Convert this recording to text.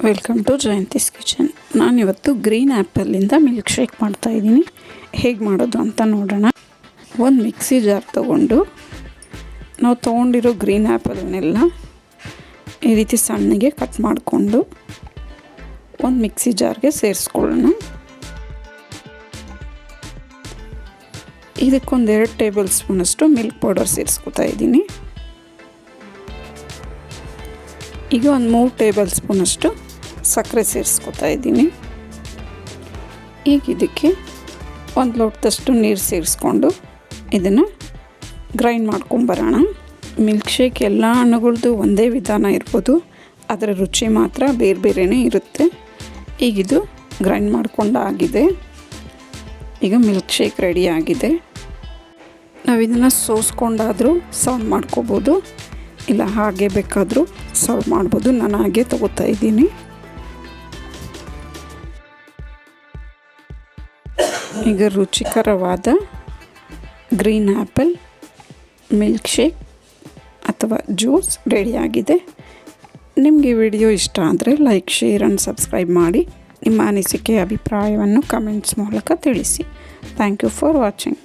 Welcome to Jayanthi's kitchen. ನಾನಿವತ್ತು green ಆ್ಯಪಲ್ಲಿಂದ milk shake ಮಾಡ್ತಾಯಿದ್ದೀನಿ. ಹೇಗೆ ಮಾಡೋದು ಅಂತ ನೋಡೋಣ. ಒಂದು ಮಿಕ್ಸಿ ಜಾರ್ ತೊಗೊಂಡು ನಾವು ತೊಗೊಂಡಿರೋ ಗ್ರೀನ್ ಆ್ಯಪಲ್ನೆಲ್ಲ ಈ ರೀತಿ ಸಣ್ಣಗೆ ಕಟ್ ಮಾಡಿಕೊಂಡು ಒಂದು ಮಿಕ್ಸಿ ಜಾರ್ಗೆ ಸೇರಿಸ್ಕೊಳ್ಳೋಣ. ಇದಕ್ಕೊಂದು 2 ಟೇಬಲ್ ಸ್ಪೂನಷ್ಟು ಮಿಲ್ಕ್ ಪೌಡರ್ ಸೇರಿಸ್ಕೊತಾ ಇದ್ದೀನಿ. ಈಗ ಒಂದು 3 ಟೇಬಲ್ ಸ್ಪೂನಷ್ಟು ಸಕ್ಕರೆ ಸೇರಿಸ್ಕೊತಾ ಇದ್ದೀನಿ. ಈಗ ಇದಕ್ಕೆ 1 ಲೋಟದಷ್ಟು ನೀರು ಸೇರಿಸ್ಕೊಂಡು ಇದನ್ನು ಗ್ರೈಂಡ್ ಮಾಡ್ಕೊಂಬರೋಣ. ಮಿಲ್ಕ್ ಶೇಕ್ ಎಲ್ಲ ಹಣ್ಣುಗಳದ್ದು ಒಂದೇ ವಿಧಾನ ಇರ್ಬೋದು, ಅದರ ರುಚಿ ಮಾತ್ರ ಬೇರೆ ಬೇರೆಯೇ ಇರುತ್ತೆ. ಈಗಿದು ಗ್ರೈಂಡ್ ಮಾಡ್ಕೊಂಡಾಗಿದೆ. ಈಗ ಮಿಲ್ಕ್ ಶೇಕ್ ರೆಡಿ ಆಗಿದೆ. ನಾವು ಇದನ್ನು ಸೋಸ್ಕೊಂಡಾದರೂ ಸರ್ವ್ ಮಾಡ್ಕೋಬೋದು, ಇಲ್ಲ ಹಾಗೆ ಬೇಕಾದರೂ ಸರ್ವ್ ಮಾಡ್ಬೋದು. ನಾನು ಹಾಗೆ ತಗೋತಾ ಇದ್ದೀನಿ. ಈಗ ರುಚಿಕರವಾದ ಗ್ರೀನ್ ಆ್ಯಪಲ್ ಮಿಲ್ಕ್ ಶೇಕ್ ಅಥವಾ ಜ್ಯೂಸ್ ರೆಡಿಯಾಗಿದೆ. ನಿಮಗೆ ವಿಡಿಯೋ ಇಷ್ಟ ಆದರೆ ಲೈಕ್, ಶೇರ್ ಆ್ಯಂಡ್ ಸಬ್ಸ್ಕ್ರೈಬ್ ಮಾಡಿ. ನಿಮ್ಮ ಅನಿಸಿಕೆ ಅಭಿಪ್ರಾಯವನ್ನು ಕಮೆಂಟ್ಸ್ ಮೂಲಕ ತಿಳಿಸಿ. Thank you for watching.